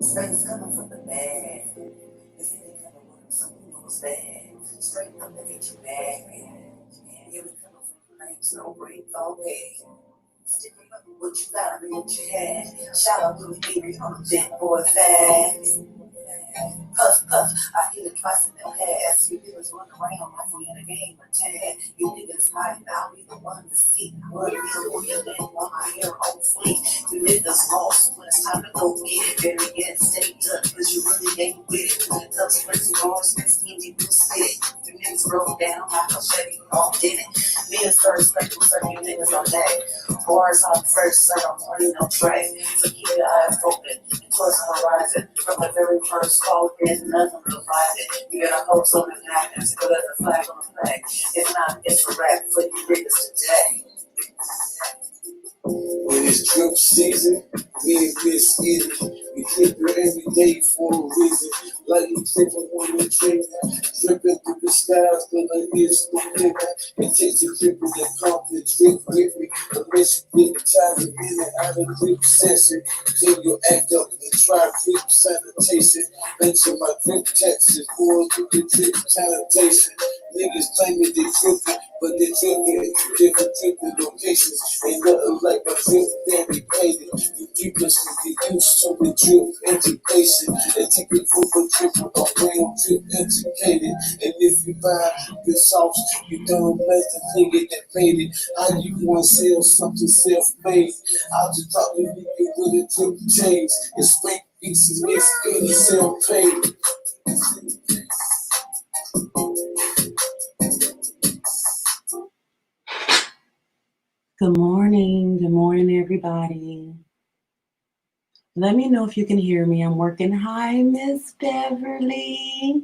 Straight coming from the bag. If you ain't coming with something you know it's bad. Straight coming to get you back. And here we coming from flames, no break, no way. Stick up what you got, I mean what you had. Shout out to the baby on the big boy fast. Puff, puff, I hit it twice in the ass. You niggas run around like we in a game of tag. You niggas hiding, I'll be the one to see. Run real and want my hair on fleek. You niggas lost when it's time to go get it. Very get stay up, cause you really ain't with it. Those crazy bars, next thing you do spit. You niggas roll down like a Chevy, all did it. Me and first, like you serve you niggas on that. Bars on first, set on money, no track. So keep your eyes open, towards the horizon. From the very first call, there's nothing to find it. You gotta hope something happens, but there's a flag on the flag. If not, it's a wrap for you niggas today. When it's drip season, me and Miss Eater, we trippin' every day for a reason. Like you trippin' on the train, trippin' through the skies, but I hear the nigga. It takes a trip in the confidence, drip with me. Unless you get tired of in and out of drip session, then you act up and try drip sanitation. Mention my drip taxes, boy, you the drip sanitation. Niggas claiming they trippin', but they trippin' in different trippin' locations. Ain't nothing like a drip dedicated. You keep us to get used to the drip education. And take it for a trip with a real drip educated. And if you buy good sauce, you don't let the nigga that made it. How you gonna sell something self-made? I'll just talk to you with a drip change. It's fake pieces, it's any self-paid. Good morning, everybody. Let me know if you can hear me. I'm working. Hi, Miss Beverly.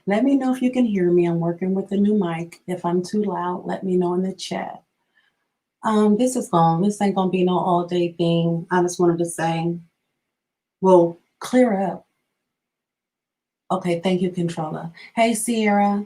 Let me know if you can hear me. I'm working with a new mic. If I'm too loud, let me know in the chat. This ain't gonna be no all day thing. I just wanted to say, well, clear up. Okay, thank you, controller. Hey, Sierra.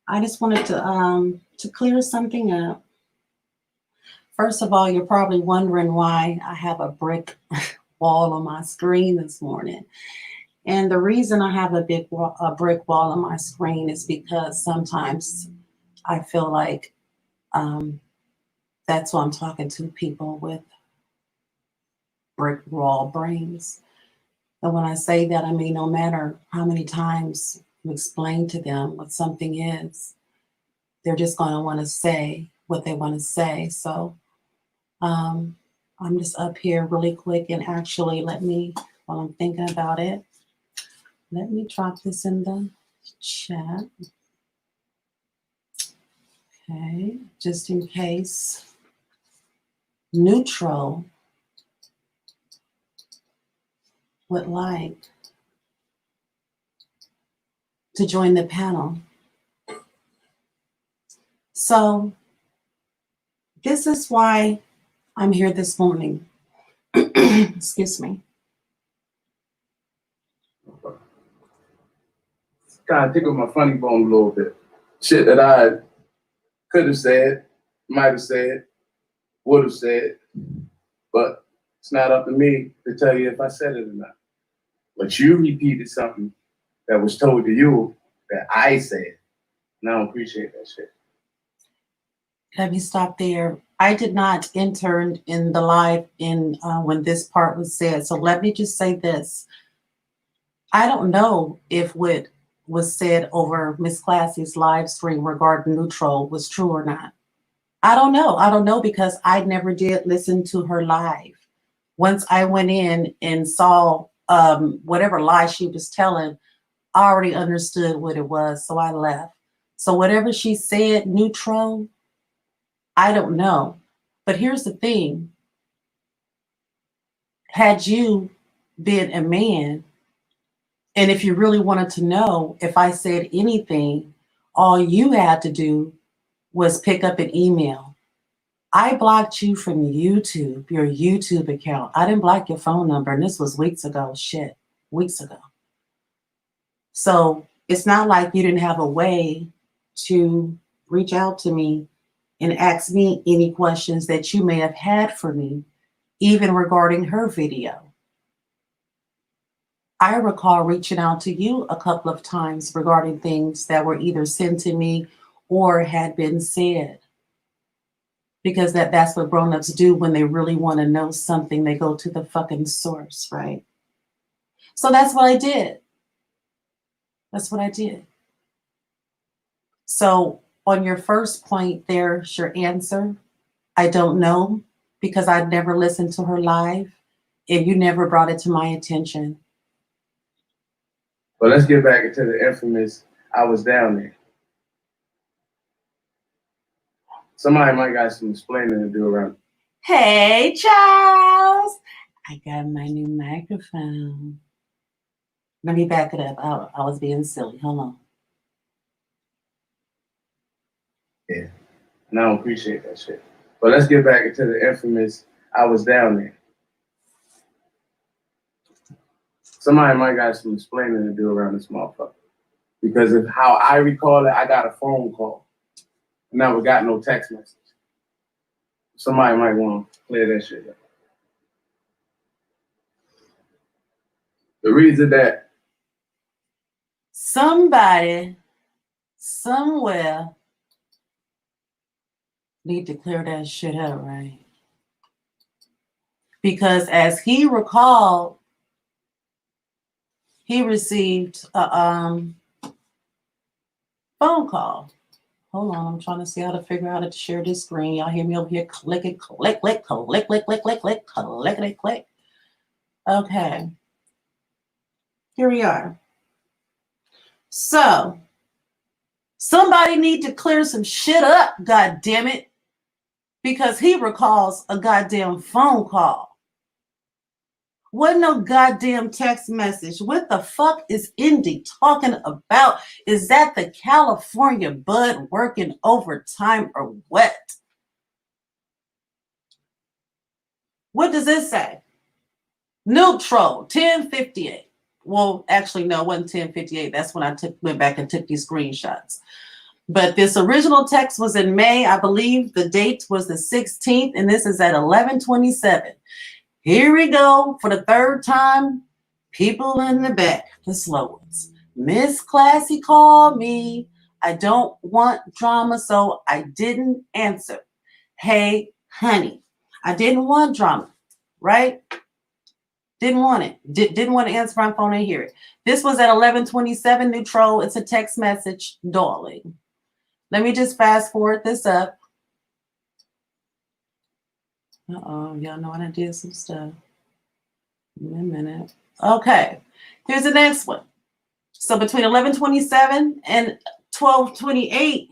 I just wanted to clear something up. First of all, you're probably wondering why I have a brick wall on my screen this morning. And the reason I have a brick wall on my screen is because sometimes I feel like that's why I'm talking to people with brick wall brains. And when I say that, I mean, no matter how many times you explain to them what something is, they're just going to want to say what they want to say. So I'm just up here really quick, and actually while I'm thinking about it, let me drop this in the chat. Okay, just in case Neutral would like to join the panel. So this is why I'm here this morning. Excuse me. Kind of tickle my funny bone a little bit. Shit that I could have said, might have said, would have said, but it's not up to me to tell you if I said it or not. But you repeated something that was told to you that I said, and I don't appreciate that shit. Let me stop there. I did not enter in the live when this part was said. So let me just say this. I don't know if what was said over Miss Classy's live stream regarding Neutral was true or not. I don't know. I don't know because I never did listen to her live. Once I went in and saw whatever lie she was telling, I already understood what it was, so I left. So whatever she said, Neutral, I don't know. But here's the thing. Had you been a man, and if you really wanted to know if I said anything, all you had to do was pick up an email. I blocked you from YouTube, your YouTube account. I didn't block your phone number, and this was weeks ago. Weeks ago. So it's not like you didn't have a way to reach out to me and ask me any questions that you may have had for me, even regarding her video. I recall reaching out to you a couple of times regarding things that were either sent to me or had been said. Because that's what grown-ups do when they really want to know something. They go to the fucking source, right? So that's what I did. That's what I did. So on your first point, there's your answer. I don't know, because I'd never listened to her live and you never brought it to my attention. But let's get back into the infamous, I was down there. Somebody might got some explaining to do around. Hey, Charles. I got my new microphone. Let me back it up. I was being silly. Hold on. Yeah, and I don't appreciate that shit. But let's get back into the infamous, I was down there. Somebody might got some explaining to do around this motherfucker. Because of how I recall it, I got a phone call. I never got no text message. Somebody might want to clear that shit up. The reason that somebody somewhere need to clear that shit up, right? Because as he recalled, he received a phone call. Hold on, I'm trying to see how to figure out how to share this screen. Y'all hear me over here clicking, click, click, click, click, click, click, click, click, click, click. Okay. Here we are. So somebody need to clear some shit up, god damn it, because he recalls a goddamn phone call. Wasn't no goddamn text message. What the fuck is Indy talking about? Is that the California bud working overtime or what? What does this say? Neutral, 1058. Well, actually, no, it wasn't 1058. That's when I went back and took these screenshots. But this original text was in May. I believe the date was the 16th, and this is at 11:27. Here we go for the third time. People in the back, the slow ones. Miss Classy called me. I don't want drama, so I didn't answer. Hey, honey, I didn't want drama, right? Didn't want it. Didn't want to answer my phone and hear it. This was at 11:27, neutral. It's a text message, darling. Let me just fast forward this up. Uh-oh, y'all know I done did some stuff. In a minute. Okay, here's the next one. So between 11:27 and 12:28,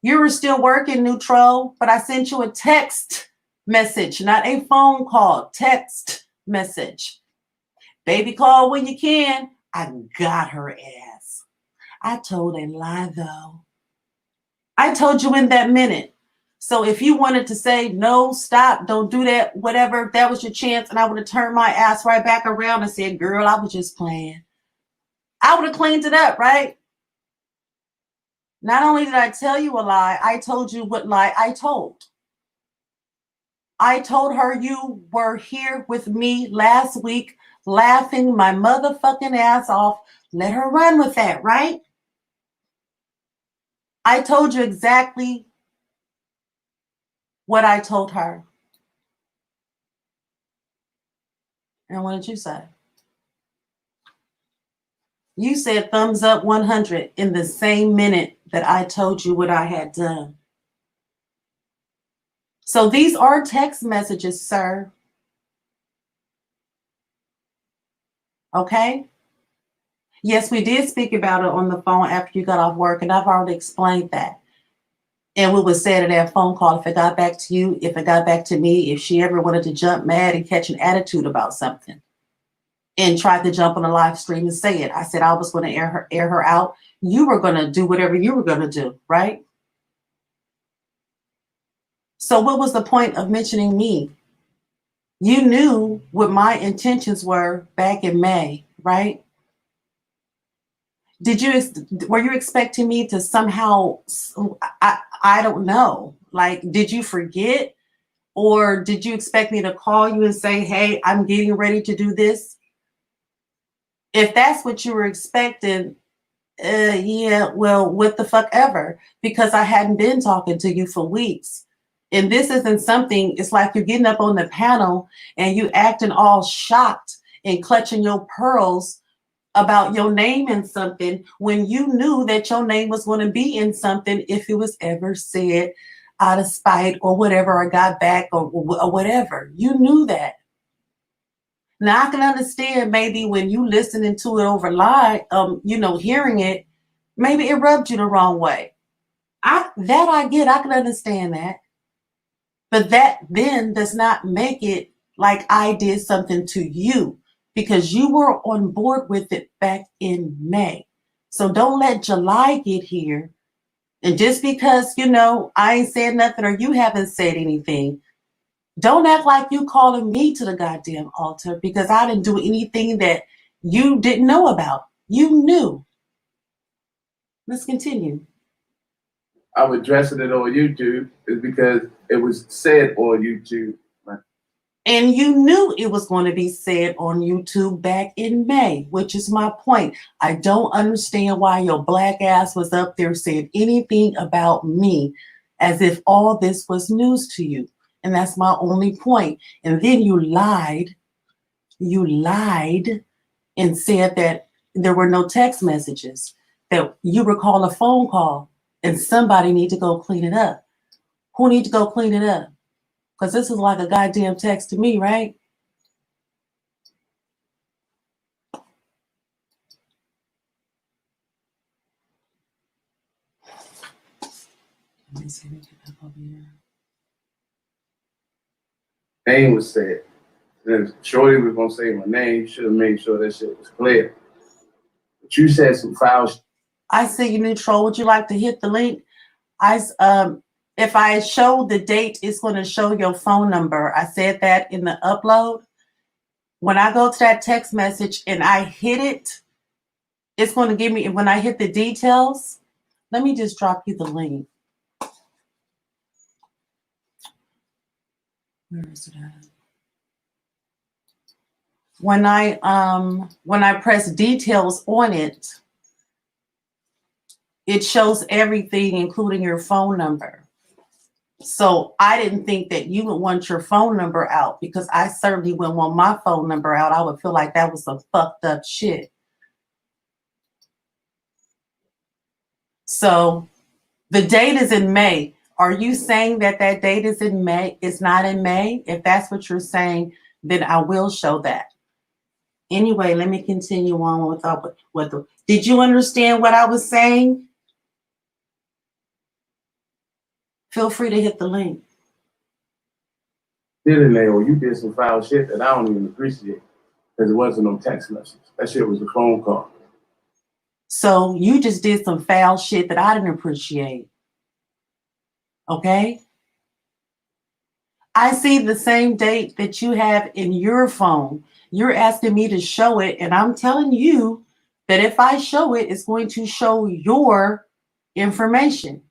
you were still working, neutral, but I sent you a text message, not a phone call, text message. Baby, call when you can. I got her ass. I told a lie though. I told you in that minute. So if you wanted to say, no, stop, don't do that, whatever, that was your chance. And I would have turned my ass right back around and said, girl, I was just playing. I would have cleaned it up, right? Not only did I tell you a lie, I told you what lie I told. I told her you were here with me last week, laughing my motherfucking ass off. Let her run with that, right? I told you exactly what I told her. And what did you say? You said thumbs up 100 in the same minute that I told you what I had done. So these are text messages, sir. Okay? Yes, we did speak about it on the phone after you got off work, and I've already explained that. And we would say to that phone call, if it got back to you, if it got back to me, if she ever wanted to jump mad and catch an attitude about something and tried to jump on a live stream and say it. I said I was going to air her out. You were going to do whatever you were going to do, right? So what was the point of mentioning me? You knew what my intentions were back in May, right? Were you expecting me to somehow, I don't know, like, did you forget? Or did you expect me to call you and say, hey, I'm getting ready to do this? If that's what you were expecting, yeah, well, what the fuck ever, because I hadn't been talking to you for weeks. And this isn't something, it's like you're getting up on the panel and you acting all shocked and clutching your pearls about your name in something when you knew that your name was going to be in something if it was ever said out of spite or whatever, or got back or whatever. You knew that. Now I can understand maybe when you listening to it over live, hearing it, maybe it rubbed you the wrong way. I get, I can understand that. But that then does not make it like I did something to you, because you were on board with it back in May. So don't let July get here. And just because, I ain't said nothing or you haven't said anything, don't act like you calling me to the goddamn altar because I didn't do anything that you didn't know about. You knew. Let's continue. I'm addressing it on YouTube is because it was said on YouTube. And you knew it was going to be said on YouTube back in May, which is my point. I don't understand why your black ass was up there saying anything about me as if all this was news to you. And that's my only point. And then you lied. You lied and said that there were no text messages, that you recall a phone call and somebody need to go clean it up. Who need to go clean it up? Because this is like a goddamn text to me, right? Let me see. Let me get back over here. Name was said. Then Shorty was gonna say my name. Should have made sure that shit was clear. But you said some foul shit. I see you, Neutral. Would you like to hit the link? If I show the date, it's going to show your phone number. I said that in the upload. When I go to that text message and I hit it, it's going to give me, when I hit the details, let me just drop you the link. Where is it at? When I press details on it, it shows everything, including your phone number. So I didn't think that you would want your phone number out, because I certainly wouldn't want my phone number out. I would feel like that was some fucked up shit. So the date is in May. Are you saying that that date is in May? It's not in May? If that's what you're saying, then I will show that. Anyway, let me continue on with did you understand what I was saying? Feel free to hit the link. You did some foul shit that I don't even appreciate, because it wasn't no text message. That shit was a phone call. So you just did some foul shit that I didn't appreciate. Okay? I see the same date that you have in your phone. You're asking me to show it, and I'm telling you that if I show it, it's going to show your information.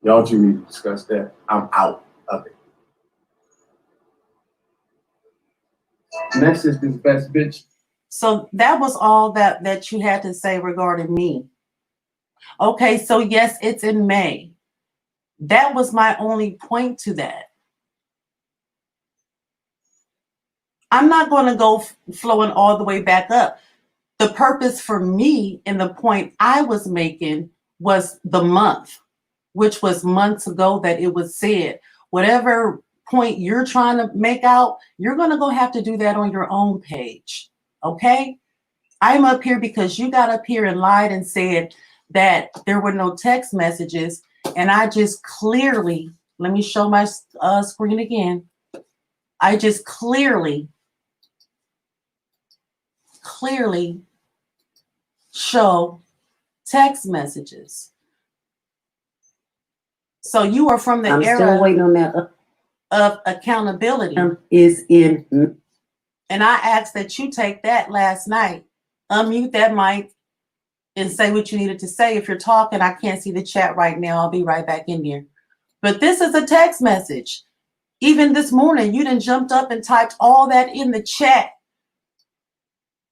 Y'all two need to discuss that. I'm out of it. Next is this best bitch. So that was all that you had to say regarding me. Okay, so yes, it's in May. That was my only point to that. I'm not going to go flowing all the way back up. The purpose for me and the point I was making was the month, which was months ago that it was said. Whatever point you're trying to make out, you're going to go have to do that on your own page. Okay? I'm up here because you got up here and lied and said that there were no text messages. And I just clearly, let me show my screen again. I just clearly show text messages. So you are from the I'm era still waiting on that. of accountability. Is in. And I asked that you take that last night. Unmute that mic and say what you needed to say. If you're talking, I can't see the chat right now. I'll be right back in here. But this is a text message. Even this morning, you done jumped up and typed all that in the chat.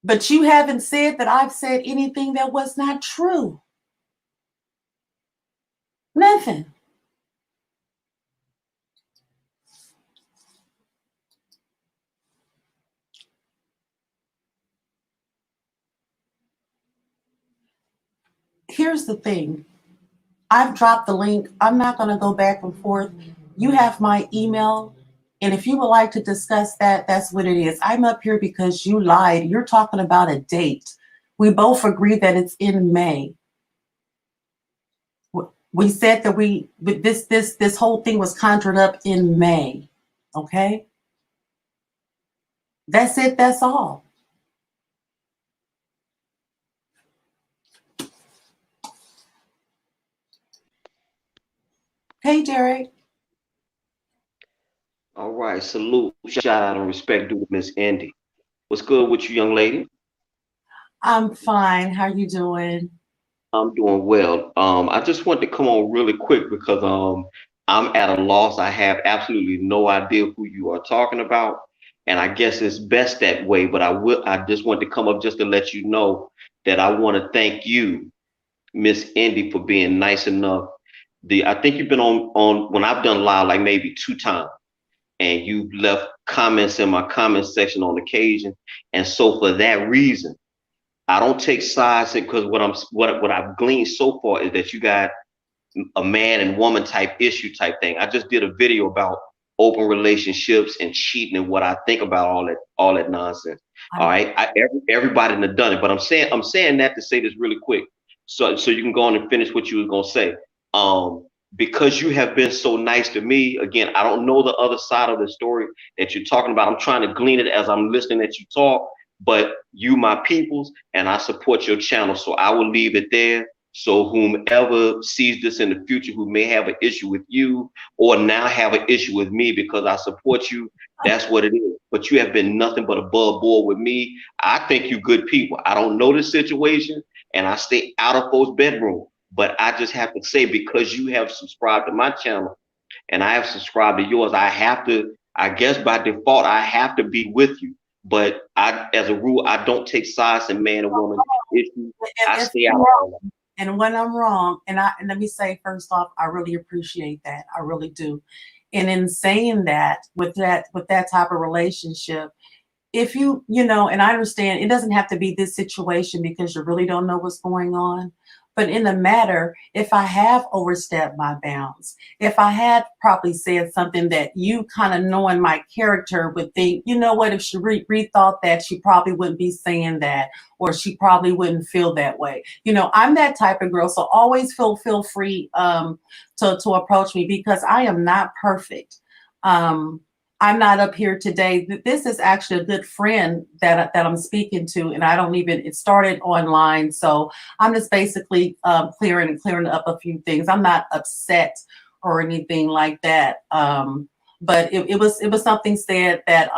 But you haven't said that I've said anything that was not true. Nothing. Here's the thing. I've dropped the link. I'm not going to go back and forth. You have my email. And if you would like to discuss that, that's what it is. I'm up here because you lied. You're talking about a date. We both agreed that it's in May. We said that this whole thing was conjured up in May. Okay? That's it. That's all. Hey, Derek. All right, salute, shout out, and respect due to Miss Indy. What's good with you, young lady? I'm fine. How you doing? I'm doing well. I just wanted to come on really quick because I'm at a loss. I have absolutely no idea who you are talking about, and I guess it's best that way. But I just want to come up just to let you know that I want to thank you, Miss Indy, for being nice enough. I think you've been on when I've done live like maybe 2 times. And you left comments in my comment section on occasion. And so for that reason, I don't take sides because what I've gleaned so far is that you got a man and woman type issue type thing. I just did a video about open relationships and cheating and what I think about all that nonsense. All right, everybody done done it, but I'm saying that to say this really quick, so you can go on and finish what you was gonna say. Because you have been so nice to me. Again, I don't know the other side of the story that you're talking about. I'm trying to glean it as I'm listening at you talk, but you my peoples, and I support your channel, so I will leave it there. So whomever sees this in the future who may have an issue with you or now have an issue with me because I support you, that's what it is. But you have been nothing but above board with me. I think you good people. I don't know the situation and I stay out of folks' bedroom. But I just have to say, because you have subscribed to my channel and I have subscribed to yours, I have to, I guess by default, I have to be with you. But as a rule, I don't take sides in man and woman issues. I stay out. And when I'm wrong, and let me say first off, I really appreciate that. I really do. And in saying that, with that type of relationship, if you know, and I understand it doesn't have to be this situation because you really don't know what's going on. But in the matter, if I have overstepped my bounds, if I had probably said something that you kind of knowing my character would think, you know what, if she rethought that, she probably wouldn't be saying that, or she probably wouldn't feel that way. You know, I'm that type of girl. So always feel free to approach me because I am not perfect. I'm not up here today. This is actually a good friend that I'm speaking to, and I don't even, it started online. So I'm just basically clearing up a few things. I'm not upset or anything like that. But it was something said that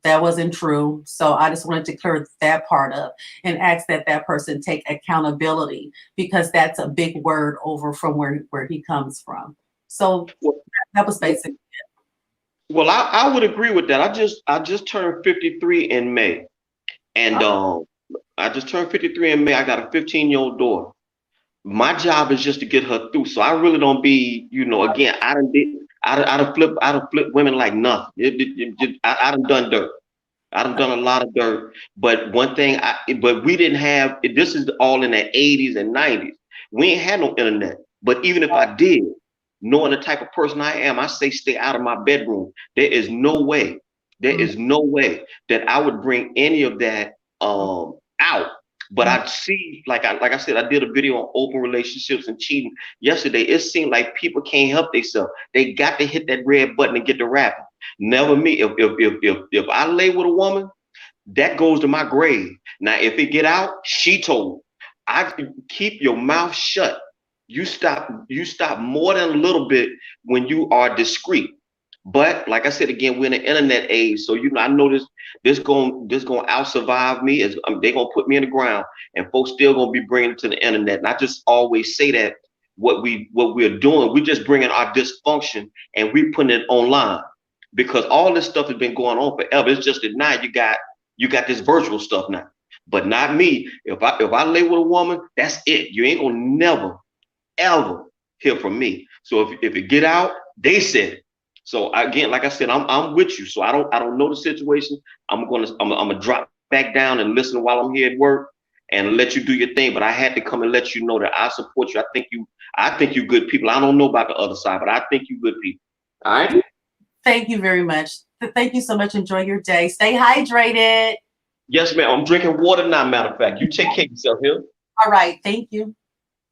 that wasn't true. So I just wanted to clear that part up and ask that person take accountability, because that's a big word over from where he comes from. So that was basically it. Well, I would agree with that. I just turned 53 in May, and I just turned 53 in May. I got a 15-year-old daughter. My job is just to get her through. So I really don't be, you know. Again, I done flip women like nothing. I done dirt. I done a lot of dirt. But one thing, but we didn't have. This is all in the 80s and 90s. We ain't had no internet. But even if I did, knowing the type of person I am, I say stay out of my bedroom. There is no way that I would bring any of that out. But I see, like I said, I did a video on open relationships and cheating yesterday. It seemed like people can't help themselves. They got to hit that red button and get the rapping. Never me. If I lay with a woman, that goes to my grave. Now, if it get out, she told. I keep your mouth shut. You stop more than a little bit when you are discreet. But like I said again, we're in the internet age, so you know I know this gonna out survive me. They gonna put me in the ground, and folks still gonna be bringing it to the internet. And I just always say that what we're doing, we're just bringing our dysfunction and we putting it online. because all this stuff has been going on forever. It's just that now you got this virtual stuff now. But not me. If I lay with a woman, that's it. You ain't gonna never ever hear from me. So if it get out, they said it. So again, like I said, I'm with you. So I don't know the situation. I'm gonna drop back down and listen while I'm here at work and let you do your thing. But I had to come and let you know that I support you. I think you good people. I don't know about the other side, but I think you good people. All right. Thank you very much. Thank you so much. Enjoy your day. Stay hydrated. Yes, ma'am. I'm drinking water now. Matter of fact, you take care of yourself here. All right. Thank you.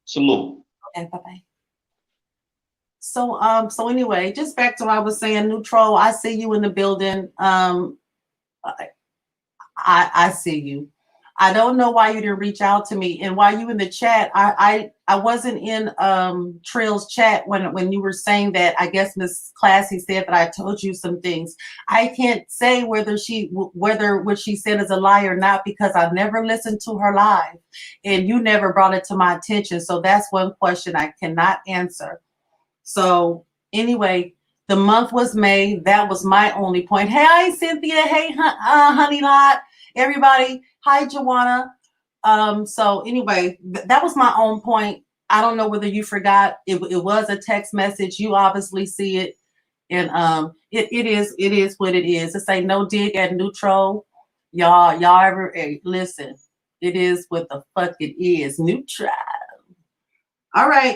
Salute. Okay. Bye-bye. So anyway, just back to what I was saying, Neutral, I see you in the building. I see you. I don't know why you didn't reach out to me, and while you in the chat, I wasn't in Trill's chat when you were saying that. I guess Miss Classy said that I told you some things. I can't say whether what she said is a lie or not, because I've never listened to her live, and you never brought it to my attention. So that's one question I cannot answer. So anyway, the month was May. That was my only point. Hey, Cynthia. Hey, Honey Lot. Everybody. Hi, Joanna. So anyway, that was my own point. I don't know whether you forgot. It was a text message. You obviously see it. And it is what it is. It's ain't no dig at Neutral. Y'all ever listen. It is what the fuck it is. Neutral. All right.